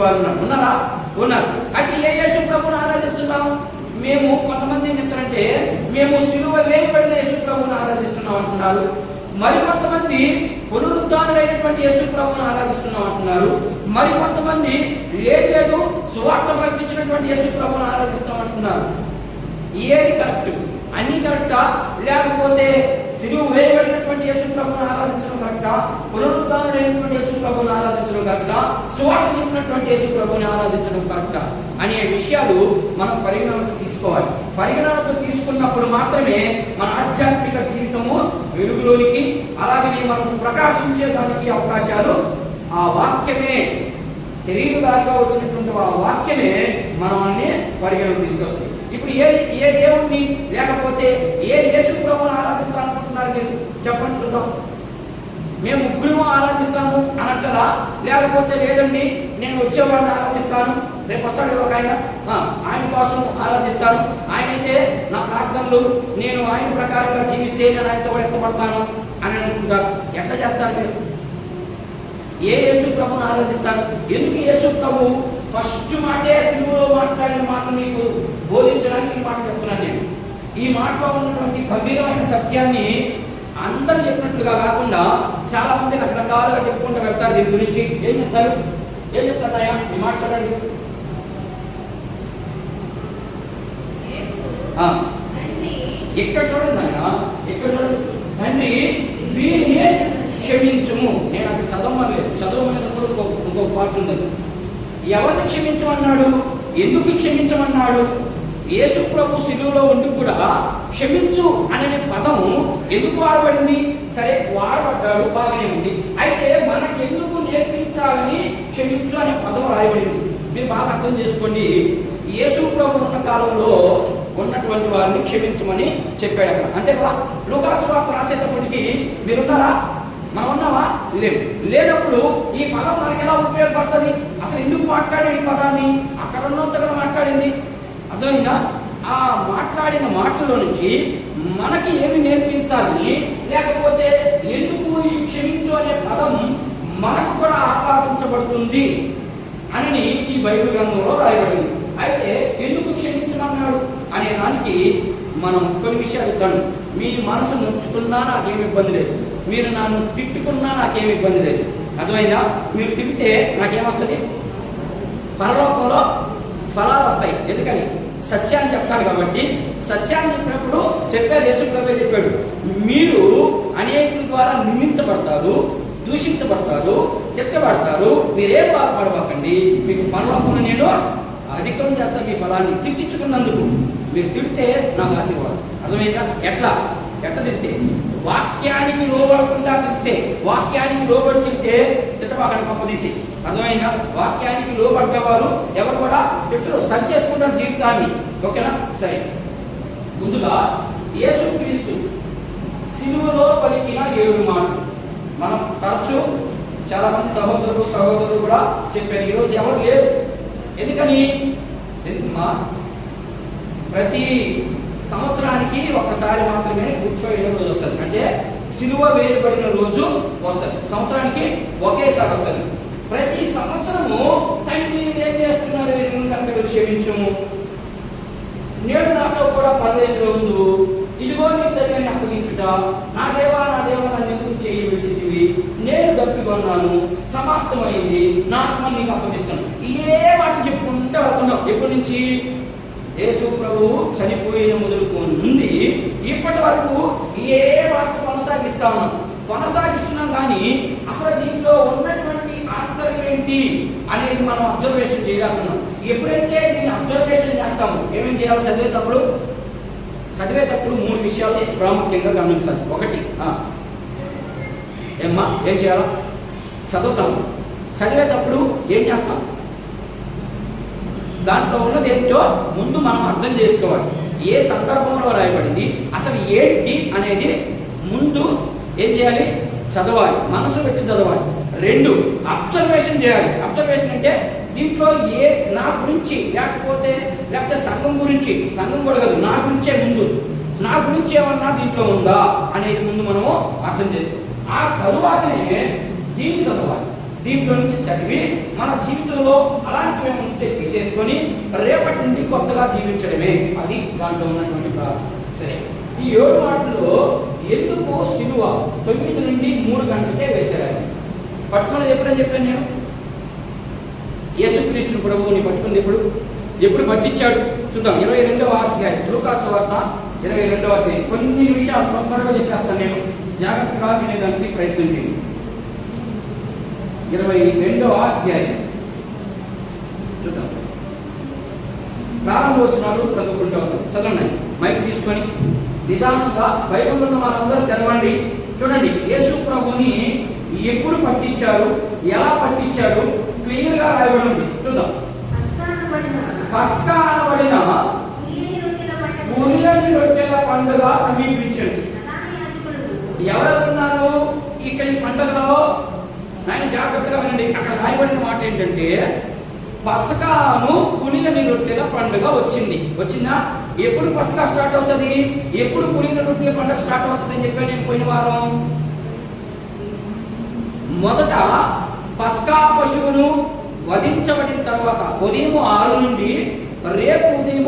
వారు ఉన్నారా? ఉన్నారు. అయితే ఏ యేసు ప్రభువుని ఆరాధిస్తున్నాం? మేము కొంతమంది ఏం చెప్తారంటే మేము సిలువ వేయబడిన యేసు ప్రభువుని ఆరాధిస్తున్నాం అంటున్నారు. మరి కొంతమంది పునరుద్ధానుడైనటువంటి యేసు ప్రభువుని ఆరాధిస్తున్నాం అంటున్నారు. మరి కొంతమంది లేదు సువార్త ప్రకటించినటువంటి యేసు ప్రభువుని ఆరాధిస్తాం అంటున్నారు. ఏది కరెక్ట్? అన్ని కరెక్టా? లేకపోతే సిలువ వేయబడినటువంటి యేసు ప్రభువుని ఆరాధించడం కరెక్టా? పునరుద్ధానుడైనటువంటి యేసు ప్రభువుని ఆరాధించడం కరెక్టా? సువార్త చెప్పినటువంటి యేసు ప్రభువుని ఆరాధించడం కరెక్టా అనే విషయాలు మనం పరిగణనకు తీసుకోవాలి. పరిగణనకు తీసుకున్నప్పుడు మాత్రమే మన ఆధ్యాత్మిక జీవితము వెలుగులోనికి, అలాగే మనం ప్రకాశించేదానికి అవకాశాలు ఆ వాక్యమే, శరీరధారిగా వచ్చినటువంటి ఆ వాక్యమే మనల్ని పరిగణనకు తీసుకొస్తుంది. ఇప్పుడు ఏ దేవుణ్ణి లేకపోతే ఏ యేసు ప్రభువుని ఆరాధించాలనుకుంటున్నారు మీరు? చెప్పండి చూద్దాం. మేము ముగ్గురు ఆరాధిస్తాము అని అంటారా? లేకపోతే లేదండి నేను వచ్చేవాడిని ఆరాధిస్తాను, రేపు వస్తాడు ఒక ఆయన కోసం ఆరాధిస్తాను, ఆయనైతే నా ప్రార్థనలు నేను ఆయన ప్రకారంగా జీవిస్తే నేను ఆయనతో కూడా ఎత్తపడతాను అని అనుకుంటారు. ఎట్లా చేస్తారు మీరు? ఏ యేసు ప్రభువుని ఆరాధిస్తారు? ఎందుకు యేసు ప్రభు ఫస్ట్ మాటే సిలువలో మాట్లాడిన మాట మీకు బోధించడానికి ఈ మాట చెప్తున్నాను నేను. ఈ మాటలో ఉన్నటువంటి గంభీరమైన సత్యాన్ని అందరూ చెప్పినట్లుగా కాకుండా చాలా మంది రకరకాలుగా చెప్పుకుంటూ వెళ్తారు. దీని గురించి ఏం చెప్తారయ్యా? ఈ మాట చూడండి. ఎక్కడ చూడండి ఆయన, ఎక్కడ చూడండి. తండ్రి వీరిని క్షమించుము. నేను అక్కడ చదవమనేటప్పుడు ఇంకొక పార్ట్ ఉన్నది. ఎవరిని క్షమించమన్నాడు? ఎందుకు క్షమించమన్నాడు? యేసు ప్రభు సిలువలో ఉండి కూడా క్షమించు అనే పదం ఎందుకు వాడబడింది? సరే వాడబడ్డాడు, బాగానే ఉంది. అయితే మనకెందుకు నేర్పించాలని క్షమించు అనే పదం రాయబడింది? మీరు బాగా అర్థం చేసుకోండి. యేసు ప్రభు ఉన్న కాలంలో ఉన్నటువంటి వారిని క్షమించమని చెప్పాడు అక్కడ, అంతే కదా. లూకాసు వార్త రాసేటప్పటికి మీరున్నారా? మనం ఉన్నావా? లేనప్పుడు ఈ పదం మనకి ఎలా ఉపయోగపడుతుంది? అసలు ఎందుకు మాట్లాడే ఈ పదాన్ని? అక్కడ ఉన్నంతగా మాట్లాడింది, అర్థమైందా? ఆ మాట్లాడిన మాటల్లో నుంచి మనకి ఏమి నేర్పించాలని, లేకపోతే ఎందుకు ఈ క్షమించు అనే పదం మనకు కూడా ఆపాదించబడుతుంది అని ఈ బైబిల్ గ్రంథంలో రాయబడింది. అయితే ఎందుకు క్షమించమన్నాడు అనే దానికి మనం కొన్ని విషయాలు ఇద్దాం. మీ మనసు నొచ్చుకున్నా నాకేమి ఇబ్బంది లేదు, మీరు నన్ను తిట్టుకున్నా నాకేమి ఇబ్బంది లేదు, అర్థమైందా? మీరు తిట్టితే నాకేమొస్తుంది? పరలోకంలో ఫలాలు వస్తాయి. ఎందుకని? సత్యాన్ని చెప్తాను కాబట్టి. సత్యాన్ని చెప్పినప్పుడు చెప్పారు, యేసు ప్రభువే చెప్పాడు, మీరు అనేకుల ద్వారా నిందించబడతారు, దూషించబడతారు, తిట్టబడతారు, మీరేం బాధపడవకండి, మీకు పరలోకంలో నేను అధికం చేస్తాను మీ ఫలాన్ని. తిట్టించుకున్నందుకు మీరు తిడితే నాకు ఆశీర్వాదం, అర్థమైందా? ఎట్లా తిడితే? వాక్యానికి లోబడకుండా తిడితే, వాక్యానికి లోబడి తిడితే తిట్టబాకండి పంపదీసి, అర్థమైందా? వాక్యానికి లోబడ్డవారు ఎవరు కూడా తిట్టరు, సరి చేసుకుంటారు జీవితాన్ని, ఓకేనా? సరే, ముందుగా యేసుక్రీస్తు సిలువలో పలికిన 7 మాటలు మనం తరచూ చాలా మంది సహోదరులు కూడా చెప్పారు. ఈరోజు ఎవరు లేరు. ఎందుకని? ప్రతి సంవత్సరానికి ఒక్కసారి మాత్రమే గుడ్ ఫ్రైడే రోజు వస్తుంది, అంటే సిలువ వేయబడిన రోజు వస్తుంది. సంవత్సరానికి ఒకేసారి వస్తుంది. ప్రతి సంవత్సరము తండ్రి ఏం చేస్తున్నారు? వీరిని క్షమించము, నేడు నాతో కూడా పరదేశంలో ఉండు, ఇదిగో నీ తండ్రిని అప్పగించుట, నా దేవా నన్ను ఎందుకు చేయి విడిచితివి, నేను దప్పికొన్నాను, సమాప్తమైంది, నా ఆత్మ నీకు అప్పగిస్తాను. ఏ మాట చెప్పుకుంటే వెళ్తున్నాం. ఎప్పటి నుంచి? యేసు ప్రభు చనిపోయిన మొదలుకొని ఇప్పటి వరకు ఏ వార్త కొనసాగిస్తున్నాం కానీ అసలు దీంట్లో ఉన్నటువంటి ఆంతర్యం ఏంటి అనేది మనం అబ్జర్వేషన్ చేయగలుగుతున్నాం. ఎప్పుడైతే దీన్ని అబ్జర్వేషన్ చేస్తామో ఏమేం చేయాలి? చదివేటప్పుడు 3 విషయాలు ప్రాముఖ్యంగా గమనించాలి. ఒకటి, ఏం చేయాలి? చదివేటప్పుడు ఏం చేస్తాం? దాంట్లో ఉన్నది ఏంటో ముందు మనం అర్థం చేసుకోవాలి. ఏ సందర్భంలో రాయబడింది, అసలు ఏంటి అనేది ముందు ఏం చేయాలి? చదవాలి, మనసు పెట్టి చదవాలి. 2, అబ్జర్వేషన్ చేయాలి. అబ్జర్వేషన్ అంటే దీంట్లో నా గురించి లేకపోతే సంఘం గురించి, సంఘం కూడా కాదు, నా గురించే ముందు, నా గురించి ఏమన్నా దీంట్లో ఉందా అనేది ముందు మనము అర్థం చేసుకోవాలి. ఆ తరువాతనే దీన్ని చదవాలి. దీంట్లో నుంచి చదివి మన జీవితంలో అలాంటివి ఉంటే తీసేసుకొని రేపటి నుండి కొత్తగా జీవించడమే. అది దాంట్లో ఉన్నటువంటి ప్రార్థన. సరే, ఈ 7 మాటల్లో ఎందుకు సిలువ 9 నుండి 3 గంటలకే వేశారు? పట్టుకున్నది ఎప్పుడని చెప్పాను నేను? యేసుక్రీస్తు ప్రభువుని పట్టుకుంది ఎప్పుడు పట్టించాడు చూద్దాం. 22వ అధ్యాయం లూకా సువార్త 22వ అధ్యాయం. కొన్ని నిమిషాలు త్వరగా చెప్పేస్తాను, నేను జాగ్రత్తగా వినేదానికి ప్రయత్నం చేయండి. 22వ అధ్యాయం చూద్దాం. ప్రారంభ వచనాలు చదువుకుంటూ ఉంటాం. చదవండి, మైక్ తీసుకొని నిదానంగా. బైబిల్ ఉన్న వారందరూ తెరవండి. చూడండి, యేసు ప్రభుని ఎప్పుడు పట్టించారు, ఎలా పట్టించారు క్లియర్గా రాయబడి ఉంది. చూద్దాం. పస్కా అనబడిన పులియని రొట్టెల పండుగ సమీపించింది. ఎవరెవరున్నారు ఇక్కడ ఈ పండుగలో? ఆయన జాగ్రత్తగా వినండి. అక్కడ రాయబడిన మాట ఏంటంటే పస్కాను పులియని రొట్టెల పండుగ వచ్చిందా? ఎప్పుడు పస్కా స్టార్ట్ అవుతుంది, ఎప్పుడు పులియని రొట్టెల పండుగ స్టార్ట్ అవుతుంది అని చెప్పాను నేను పోయిన వారం. మొదట పస్కా పశువును వధించబడిన తర్వాత ఉదయం 6 నుండి రేపు ఉదయం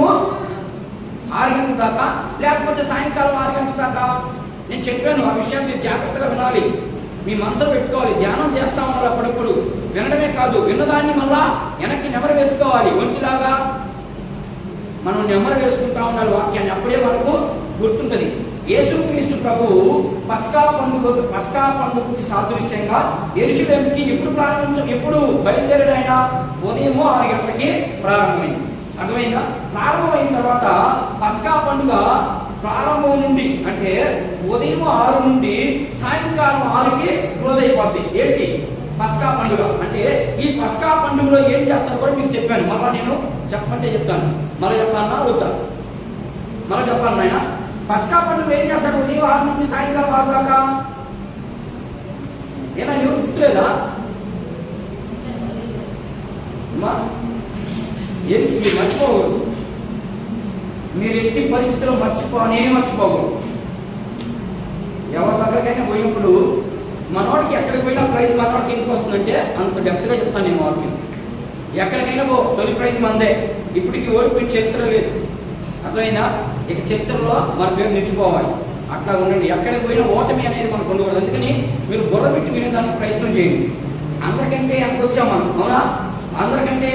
6 గంటల దాకా, లేకపోతే సాయంకాలం 6 గంటల దాకా. నేను చెప్పాను, ఆ విషయం మీరు జాగ్రత్తగా వినాలి, మీ మనసులో పెట్టుకోవాలి. ధ్యానం చేస్తా ఉన్నారు అప్పుడప్పుడు. వినడమే కాదు, విన్నదాన్ని మళ్ళా వెనక్కి నెమరు వేసుకోవాలి. ఒంటిలాగా మనం నెమరు వేసుకుంటా ఉండాలి వాక్యాన్ని, అప్పుడే మనకు గుర్తుంటుంది. యేసుక్రీస్తు ప్రభు పస్కా పండుగకి సాదృశ్యంగా యెరూషలేముకి ఎప్పుడు బయలుదేరాడు? ఆయన ఉదయం 6 గంటలకి ప్రారంభమైంది. అర్థమైందా? ప్రారంభమైన తర్వాత పస్కా పండుగ ప్రారంభం నుండి అంటే ఉదయం 6 నుండి సాయంకాలం 6కి క్లోజ్ అయిపోద్ది. ఏంటి పస్కా పండుగ అంటే? ఈ పస్కా పండుగలో ఏం చేస్తారో కూడా మీకు చెప్పాను. మళ్ళీ నేను చెప్పమంటే చెప్తాను. మళ్ళీ చెప్పాలన్నా అడుగుతాను, మళ్ళీ చెప్పాను నాయన. పస్కా పండుగ ఏం చేస్తారు? ఉదయం 6 నుంచి సాయంకాలం 6 దాకా. ఏనా ఎవరు గుర్తులేదా? మీరు మర్చిపోకూడదు. మీరు ఎట్టి పరిస్థితుల్లో మర్చిపోకూడదు. ఎవరి దగ్గరకైనా పోయినప్పుడు మనోడికి ఎక్కడికి పోయినా ప్రైజ్ మనోడికి ఎందుకు వస్తుందంటే అంత డెప్త్గా చెప్తాను నేను వాక్యం. ఎక్కడికైనా తొలి ప్రైజ్ మందే. ఇప్పటికి ఓడిపోయిన చరిత్ర లేదు. అర్థమైందా? ఇక చరిత్రలో మన పేరు నిలిచిపోవాలి. అట్లా ఉండండి. ఎక్కడికి పోయినా ఓటమి అనేది మనకు ఉండకూడదు. అందుకని మీరు గొడవ పెట్టి వినేదానికి ప్రయత్నం చేయండి. అందరికంటే వెనక వచ్చాం మనం, అవునా? అందరికంటే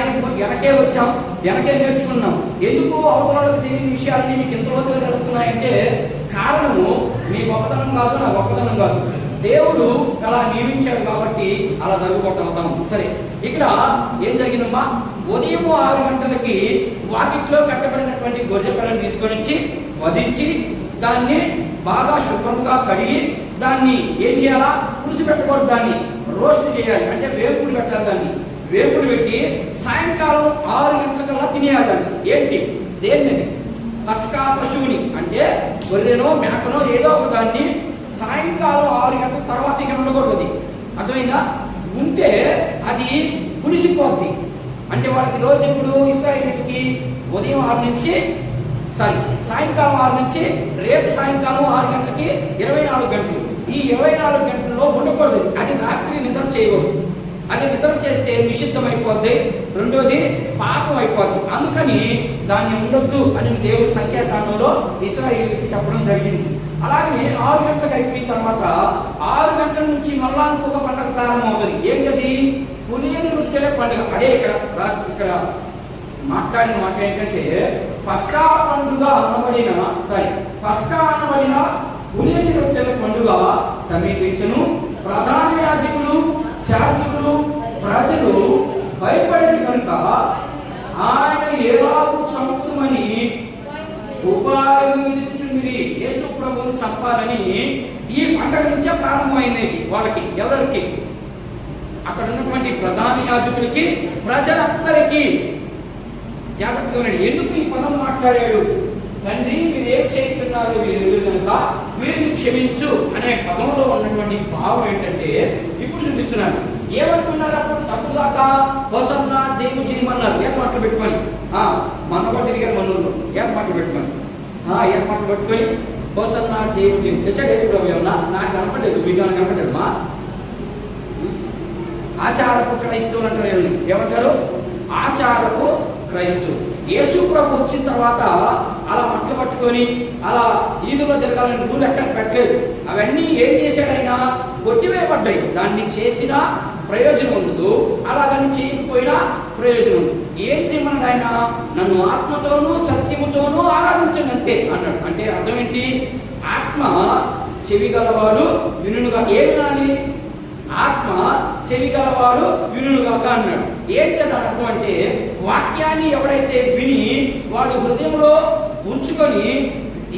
వెనకే వచ్చాం, వెనకే నేర్చుకున్నాం. ఎందుకు అవతలకు తెలియని విషయాలని మీకు ఎంత లోతుగా తెలుస్తున్నాయంటే కారణము మీ గొప్పతనం కాదు, నా గొప్పతనం కాదు. దేవుడు అలా నియమించాడు కాబట్టి అలా జరుగుకుంటాం. సరే, ఇక్కడ ఏం జరిగిందమ్మా? ఉదయం 6 గంటలకి వాకిట్లో కట్టబడినటువంటి గొర్రె పిల్లని తీసుకొని వచ్చి వధించి దాన్ని బాగా శుభ్రంగా కడిగి దాన్ని ఏం చేయాలా? పులుసు పెట్టకూడదు, దాన్ని రోస్ట్ చేయాలి. అంటే వేపుడు పెట్టాలి. దాన్ని వేపుడు పెట్టి సాయంకాలం 6 గంటలకల్లా తినేయాలి. ఏంటి? దేన్ని? పస్కా పశువుని, అంటే గొర్రెనో మేకనో ఏదో ఒక దాన్ని సాయంకాలం 6 గంటల తర్వాత ఇక ఉండకూడదు. అర్థమైందా? ఉంటే అది పులిసిపోద్ది. అంటే వాళ్ళకి రోజు ఇప్పుడు ఇస్రాయేలుకి ఉదయం 6 నుంచి సాయంకాలం 6 నుంచి రేపు సాయంకాలం 6 గంటలకి 24 గంటలు. ఈ 24 గంటల్లో ఉండకూడదు. అది రాత్రి నిద్ర చేయకూడదు. అది నిద్ర చేస్తే నిషిద్ధం అయిపోద్ది. రెండోది పాపం అయిపోద్ది. అందుకని దాన్ని ఉండొద్దు అని దేవుడు సంఖ్యాకాండంలో ఇశ్రాయేలుకి చెప్పడం జరిగింది. అలాగే 6 గంటలకు అయిపోయిన తర్వాత 6 గంటల నుంచి మళ్ళా ఇంకొక పండుగ ప్రారంభం అవుతుంది. ఏంటది? పులియని రొట్టెల పండుగ. అదే ఇక్కడ మాట్లాడిన మాట ఏంటంటే పస్కా అనబడిన పులియని రొట్టెల పండుగ సమీపించను. ప్రధాన యాజకులు, శాస్త్రులు, ప్రజలు భయపడేది కనుక ఆయన ఎలాగూ చంపుమని ఉపాయం ఎదుర్చుంది. యేసు ప్రభువును చంపాలని ఈ పండుగ నుంచే ప్రారంభమైంది వాళ్ళకి. ఎవరికి? అక్కడ ఉన్నటువంటి ప్రధాన యాజకులకి, ప్రజలందరికీ. జాగ్రత్తగా ఉండండి. ఎందుకు ఈ పదం మాట్లాడాడు? తండ్రి మీరు ఏం చేస్తున్నారు వీరు కనుక వీరిని క్షమించు అనే పదంలో ఉన్నటువంటి భావం ఏంటంటే ఇప్పుడు చూపిస్తున్నాను. ఏమనుకున్నారు అప్పుడు దాకా? హోసన్నా జయము చేయమన్నారు. ఏర్పాట్లు పెట్టుకొని మనలో తిరిగారు. మనలో ఏర్పాట్లు పెట్టుకొని ఏర్పాట్లు పెట్టుకొని హోసన్నా జయము చేయము తెచ్చాడేసి ప్రభు ఏమన్నా నాకు కనపడలేదు, మీకు కనపడలేదు. ఆచారపు క్రైస్తవులు అంటారు. ఏమంటారు? ఆచారపు క్రైస్తవు. యేసు ప్రభు వచ్చిన తర్వాత అలా మట్టలు పట్టుకొని అలా ఈదులో తిరగాలని రూల్ ఎక్కడ పెట్టలేదు. అవన్నీ ఏం చేశాడైనా కొట్టివేయబడ్డాయి. దాన్ని చేసిన ప్రయోజనం ఉండదు, అలాగని చేయకపోయినా ప్రయోజనం ఉండదు. ఏం చేయమన్నాడు ఆయన? నన్ను ఆత్మతోనూ సత్యముతోనూ ఆరాధించండి అంతే అన్నాడు. అంటే అర్థం ఏంటి? ఆత్మ చెవి గలవాడు వినుగా. ఏ వినాలి? ఆత్మ చెవి గలవాడు వినుగాక అన్నాడు. ఏంటి దాని అర్థం అంటే, వాక్యాన్ని ఎవడైతే విని వాడు హృదయంలో ఉంచుకొని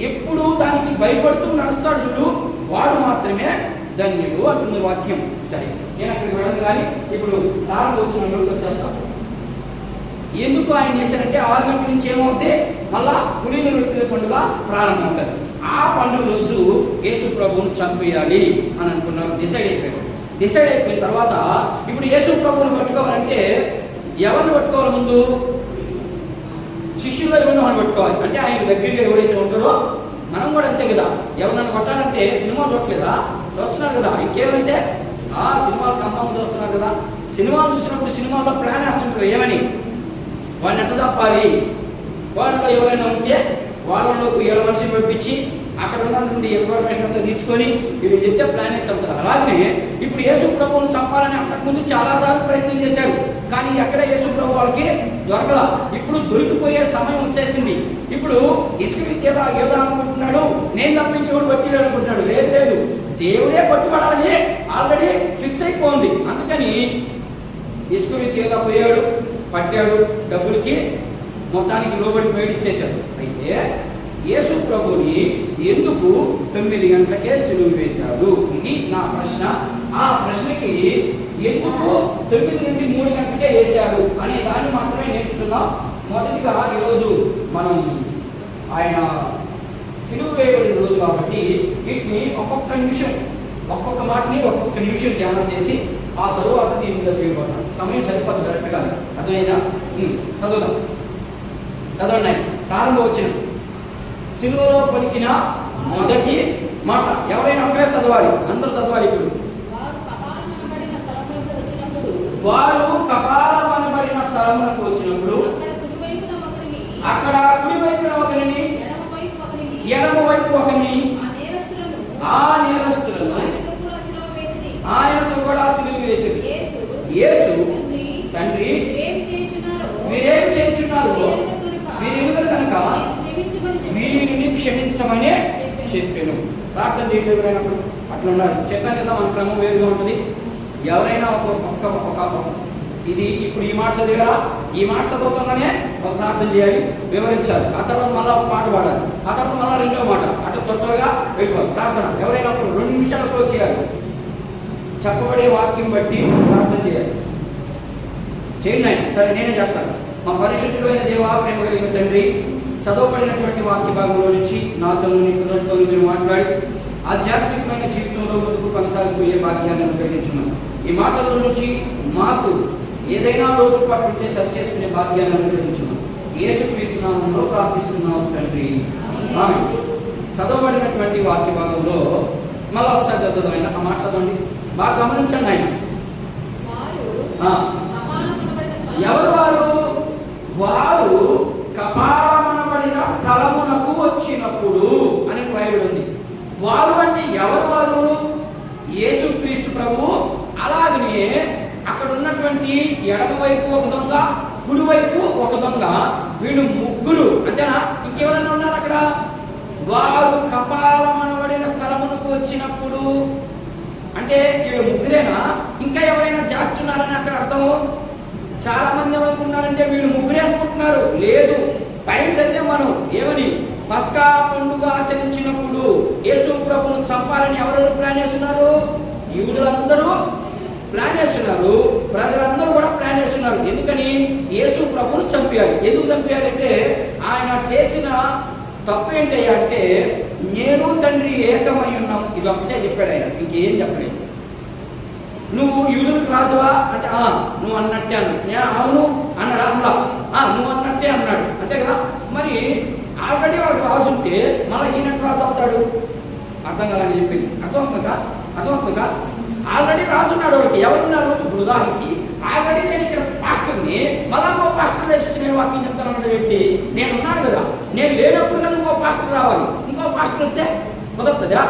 ఎప్పుడు దానికి భయపడుతూ నడుస్తాడు చూడు, వాడు మాత్రమే ధన్యుడు అంటుంది వాక్యం. సరే, నేను అక్కడికి వెళ్ళను కానీ ఇప్పుడు ప్రారంభోత్సవంలోకి వచ్చేస్తాను. ఎందుకు ఆయన చేశారంటే 6 గంటల నుంచి ఏమవుతే మళ్ళా పులిన రొట్టెల పండుగ ప్రారంభం అవుతుంది. ఆ పండుగ రోజు యేసు ప్రభువును చంపేయాలి అని అనుకున్నారు. డిసైడ్ అయిపోయిన తర్వాత ఇప్పుడు యేసు ప్రభువును పట్టుకోవాలంటే ఎవరిని పట్టుకోవాలి? ముందు శిష్యుల్లో ఎవరిని పట్టుకోవాలి. అంటే ఆయన దగ్గరగా ఎవరైతే ఉంటారో మనం కూడా అంతే కదా. ఎవరినైనా కొట్టాలంటే సినిమా చూడట్లేదా? చూస్తున్నారు కదా. ఇంకేమైతే సినిమాలు ఖమ్మంలో చూస్తున్నారు కదా. సినిమాలు చూసినప్పుడు సినిమాలో ప్లాన్ వేస్తుంటారు. ఏమని? వాళ్ళని ఎట్ట చంపాలి? వాళ్ళలో ఎవరైనా ఉంటే వాళ్ళలోకి 7 మనిషిని పంపించి అక్కడ ఉన్నటువంటి ఇన్ఫర్మేషన్ అంతా తీసుకొని వీళ్ళు చెప్తే ప్లాన్ వేసి చంపుతారు. అలాగనే ఇప్పుడు యేసు ప్రభువును చంపాలని అంతకుముందు చాలాసార్లు ప్రయత్నం చేశారు, కానీ ఎక్కడ యేసు ప్రభు వాళ్ళకి దొరకలా. ఇప్పుడు దొరికిపోయే సమయం వచ్చేసింది. ఇప్పుడు ఇస్కరియోతు ఏదో అనుకుంటున్నాడు, నేను తప్పించి ఎవరు పట్టిడు అనుకుంటున్నాడు. లేదు, దేవుడే పట్టుబడాలని ఆల్రెడీ ఫిక్స్ అయిపోయింది. అందుకని ఇస్కరియోతు పోయాడు, పట్టాడు, డబ్బులకి మొత్తానికి లోబడి మేడిచ్చేశాడు. అయితే యేసు ప్రభుని ఎందుకు 9 గంటలకే సిలువ వేశాడు? ఇది నా ప్రశ్న. ఆ ప్రశ్నకి ఎందుకు 9 నుండి 3 గంటలకే వేశాడు అనే దాన్ని మాత్రమే నేర్చుకున్నాం. మొదటిగా ఈరోజు మనం ఆయన సిలువ వేయబడిన రోజు కాబట్టి వీటిని ఒక్కొక్క నిమిషం, ఒక్కొక్క మాటని ఒక్కొక్క నిమిషం ధ్యానం చేసి ఆ తరువాత దీని మీద తీయబడతాం. సమయం సరిపోదు కరెక్ట్గా. అర్థమైందా? చదవండి. ప్రారంభం వచ్చిన సిలువలో పలికిన మొదటి మాట ఎవరైనా ఒక్కరే చదవాలి, అందరూ చదవాలి. ఇప్పుడు వారు కపాలమనబడిన స్థలమునకు వచ్చినప్పుడు అక్కడ కుడివైపున ఒకరిని ఎడమ వైపు ఒకరిని ఆ నేరస్తులను ఆయనతో కూడా సిలువ వేసింది. యేసు తండ్రి వీరేం చేస్తున్నారు? వీరెవరు కనుక వీరిని క్షమించమని చెప్పాను. ప్రార్థన చేయడం ఎవరైనప్పుడు అట్లా ఉన్నారు. చెప్పాను కదా, మన క్రమం వేరుగా ఉంటుంది. ఎవరైనా ఒక ఇది ఇప్పుడు ఈ మాట చదివారా, ఈ మాట చదువుతుందనే ఒక ప్రార్థన చేయాలి, వివరించాలి. ఆ తర్వాత మళ్ళీ ఒక పాట పాడాలి, ఆ తర్వాత మళ్ళీ రెండో మాట, అటు త్వరగా వెళ్ళిపోవాలి. ప్రార్థన ఎవరైనా 2 నిమిషాలు క్లోజ్ చేయాలి. చెప్పబడే వాక్యం బట్టి ప్రార్థన చేయాలి. చేయండి. సరే, నేనే చేస్తాను. మా పరిశుద్ధుడైన దేవా, ప్రేమ కలిగిన తండ్రి, చదవబడినటువంటి వాక్య భాగంలో నుంచి నాతో పిల్లలతో మీరు మాట్లాడి ఆధ్యాత్మికమైన జీవితంలో ముందుకు కొనసాగిపోయే భాగ్యాన్ని అనుగ్రహించున్నాను. ఈ మాటల నుంచి మాకు ఏదైనా లోటుపాటు ఉంటే సరి చేసుకునే భాగ్యాన్ని అనుగ్రహించున్నాను. యేసుక్రీస్తు నామములో ప్రార్థిస్తున్నాము తండ్రి, ఆమేన్. చదవబడినటువంటి వాక్య భాగంలో మళ్ళీ ఒకసారి చదువుదాం. ఆ మాట చదవండి, బాగా గమనించండి. ఆయన ఎవరు? వారు కపాలమనబడిన స్థలమునకు వచ్చినప్పుడు అని రాయబడి ఉంది. వారు అంటే ఎవరు? వారు యేసుక్రీస్తు ప్రభు. అలాగనే అక్కడ ఉన్నటువంటి ఎడమ వైపు ఒక దొంగ, కుడివైపు ఒక దొంగ, వీళ్ళు ముగ్గురు. అంతేనా? ఇంకెవరైనా ఉన్నారు అక్కడ? వారు కపాలమనబడిన స్థలమునకు వచ్చినప్పుడు అంటే వీళ్ళు ముగ్గురేనా? ఇంకా ఎవరైనా చేస్తున్నారని అక్కడ అర్థం. చాలా మంది ఏమనుకుంటున్నారంటే వీళ్ళు ముగ్గురే అనుకుంటున్నారు. లేదు, టైం అయితే మనం ఏమని పస్కా పండుగ ఆచరించినప్పుడు యేసు ప్రభువును చంపాలని ఎవరెవరు ప్లాన్ చేస్తున్నారు? యూదులందరూ ప్లాన్ చేస్తున్నారు, ప్రజలందరూ కూడా ప్లాన్ చేస్తున్నారు. ఎందుకని? యేసు ప్రభువును చంపేయాలి. ఎందుకు చంపేయాలంటే ఆయన చేసిన తప్పు ఏంటయ్యా అంటే, నేను తండ్రి ఏకమై ఉన్నాం, ఇది ఒక్కటే చెప్పాడు ఆయన, ఇంకేం చెప్పలేదు. నువ్వు యూదులకు రాజువా అంటే నువ్వు అన్నట్టే అన్నాడు. అవును అన్నాడు. నువ్వు అన్నట్టే అన్నాడు, అంతే కదా. మరి ఆల్రెడీ వాడు రాజు ఉంటే మళ్ళీ ఈయనట్టు రాజు అవుతాడు? అర్థం కాదని చెప్పింది. అర్థమవుతుందిగా? ఆల్రెడీ రాజు ఉన్నాడు వాడికి. ఎవరున్నారు? ఇప్పుడు ఉదాహరణకి ఆల్రెడీ నేను ఇక్కడ పాస్టర్ని, మళ్ళా ఇంకో పాస్టర్ వేసి నేను వాక్యం చెప్తాను వ్యక్తి నేను ఉన్నాను కదా. నేను లేనప్పుడు కదా ఇంకో పాస్టర్ రావాలి. ఇంకో పాస్టర్ వస్తే కుదరతుందా?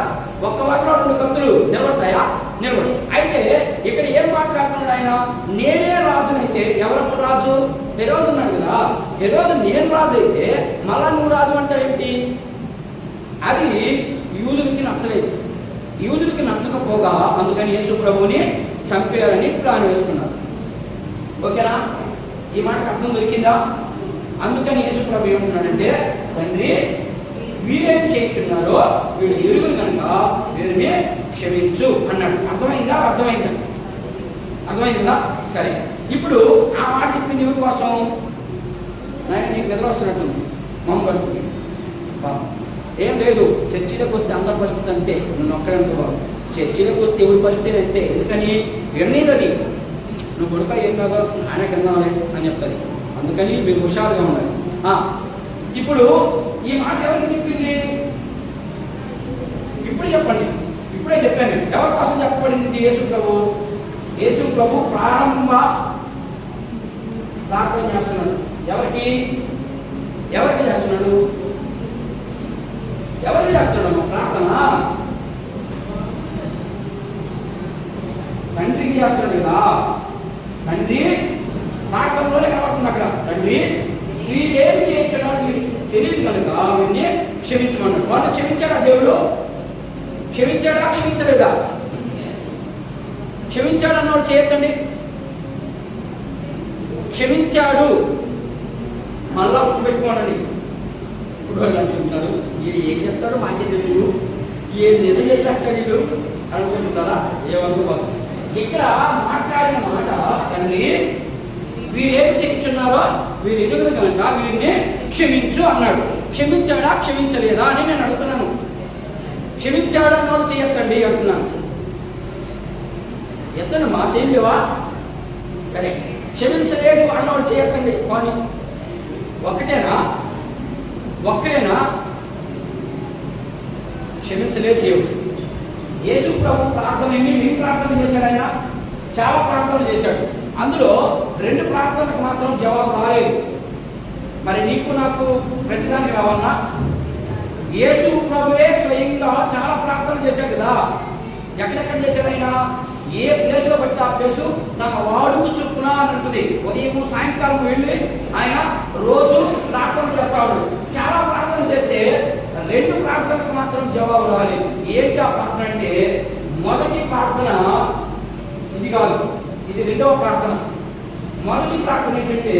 ఒక్క వాటిలో 2 కత్తులు నిలబడతాయా? నిలబడు. అయితే ఇక్కడ ఏం మాట్లాడుతున్నాడు ఆయన? నేనే రాజునైతే ఎవరు రాజు? హెరోదు ఉన్నాడు కదా. హెరోదు నేను రాజు అయితే మళ్ళా నువ్వు రాజు అంటావు ఏంటి? అది యూదులకి నచ్చలేదు. యూదులకి నచ్చకపోగా అందుకని యేసు ప్రభువుని చంపేయాలని ప్లాన్ వేసుకున్నారు. ఓకేనా? ఈ మాటకు అర్థం దొరికిందా? అందుకని యేసు ప్రభు ఏమంటున్నాడంటే, తండ్రి వీరేం చేయించున్నారో వీడు ఎరుగురు కనుక వీరిని క్షమించు అన్నాడు. అర్థమైందా? అర్థమైందా? సరే, ఇప్పుడు ఆ మాట చెప్పింది ఎవరి కోసం? నాయన నీకు నిద్ర వస్తున్నట్టుంది, మమ్మ కడుపుతుంది. ఏం లేదు, చర్చిలోకి వస్తే అందరి పరిస్థితి అంతే. నువ్వు ఒక్కడంతో చర్చిలోకి వస్తే ఎవరి పరిస్థితి అంతే. ఎందుకని వినలేదు. నువ్వు కొడుక ఏం కాదో ఆయన కింద అని చెప్తుంది. అందుకని మీరు హుషారుగా ఉండాలి. ఇప్పుడు ఈ మాట ఎవరికి చెప్పింది? ఇప్పుడే చెప్పండి. ఇప్పుడే చెప్పాను. ఎవరి కోసం చెప్పబడింది? యేసు ప్రభు. యేసు ప్రభు ప్రారంభ ప్రార్థన చేస్తున్నాడు. ఎవరికి చేస్తున్నాడు? ఎవరికి చేస్తున్నాడు ప్రార్థన? తండ్రికి చేస్తున్నాడు కదా. తండ్రి ప్రార్థనలోనే కనబడుతుంది అక్కడ. తండ్రి వీరేం చేయించున్నాడు మీరు తెలియదు కనుక వీరిని క్షమించమన్నాడు. వాళ్ళు క్షమించాడా? దేవుడు క్షమించాడా? క్షమించలేదా? క్షమించాడు అన్నవాడు చేయకండి. క్షమించాడు మళ్ళా పెట్టుకోండి. ఇప్పుడు వాళ్ళు అంటున్నారు, వీడు ఏం చెప్తారో మాకే తెలియదు, ఏం నిజం చెప్పేస్తాడు వీడు అనుకుంటున్నారా? ఏమనుకోదు. ఇక్కడ మాట్లాడిన మాట, తండ్రి వీరేం చేయించున్నారో వీరు ఎదుగురు కనుక వీరిని క్షమించు అన్నాడు. క్షమించాడా? క్షమించలేదా అని నేను అడుగుతున్నాను. క్షమించాడు అన్నవాడు చేయొద్దండి అంటున్నాను. ఎత్తను మా చేయలేవా? సరే, క్షమించలేదు అన్నవాడు చేయొద్దండి. కానీ ఒక్కరేనా? క్షమించలేదు దేవుడు. యేసు ప్రభు ప్రార్థన ఎన్ని ప్రార్థన చేశాడు? ఆయన చాలా ప్రార్థనలు చేశాడు. అందులో 2 ప్రార్థనలకు మాత్రం జవాబు రాలేదు. మరి నీకు నాకు ప్రతిదానికి రావన్నా? యేసు ప్రభువే స్వయంగా చాలా ప్రార్థనలు చేశాడు కదా. ఎక్కడెక్కడ చేశాడు ఆయన? ఏ ప్లేస్లో బట్టి ఆ ప్లేసు తన వాడుకు చొప్పున అని ఉంటుంది. ఉదయం సాయంకాలం వెళ్ళి ఆయన రోజు ప్రార్థన చేస్తాడు. చాలా ప్రార్థన చేస్తే 2 ప్రార్థనలకు మాత్రం జవాబు రాలేదు. ఏంటి ఆ ప్రార్థన అంటే, మొదటి ప్రార్థన ఇది కాదు, ఇది 2వ ప్రార్థన. మొదటి ప్రార్థన ఏంటంటే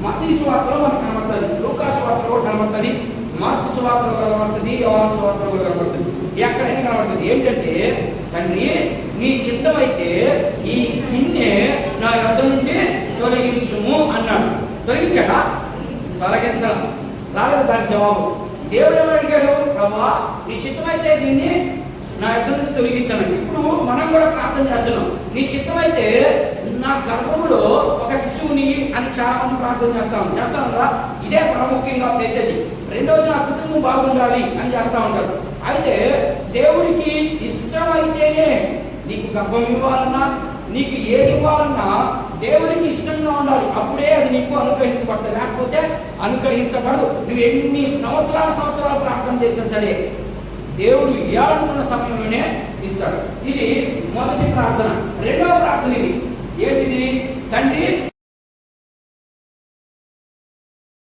మత్తయి సువార్తలో మనకు కనబడుతుంది, లూకా సువార్తలో కనబడుతుంది, మార్కు సువార్తలో కనబడుతుంది, యోహాను సువార్తలో కూడా కనబడుతుంది. ఎక్కడైనా కనబడుతుంది. ఏంటంటే, తండ్రి నీ చిత్తమైతే ఈ గిన్నె నా యొద్ద నుండి తొలగించుము అన్నాడు. తొలగించాడా? తొలగించాలి. రాలేదు దానికి జవాబు. దేవుడు ఏమని అడిగాడు? ప్రభా నీ చిత్తమైతే దీన్ని నా యొద్ద నుండి తొలగించాను. ఇప్పుడు మనం కూడా ప్రార్థన చేస్తున్నాం. నీ చిత్తమైతే నా గర్భంలో ఒక శిశువుని అని చాలా మంది ప్రార్థన చేస్తాం కదా. ఇదే ప్రాముఖ్యంగా చేసేది. రెండవది నా కుటుంబం బాగుండాలి అని చేస్తూ ఉంటారు. అయితే దేవుడికి ఇష్టమైతేనే నీకు గర్భం ఇవ్వాలన్నా, నీకు ఏది ఇవ్వాలన్నా దేవుడికి ఇష్టంగా ఉండాలి. అప్పుడే అది నీకు అనుగ్రహించబడుతుంది. లేకపోతే అనుగ్రహించబడదు. నువ్వు ఎన్ని సంవత్సరాలు ప్రార్థన చేసినా సరే దేవుడు ఇవ్వాలనుకున్న సమయంలోనే ఇస్తాడు. ఇది మొదటి ప్రార్థన. రెండవ ప్రార్థన ఇది ఏంటిది? తండ్రి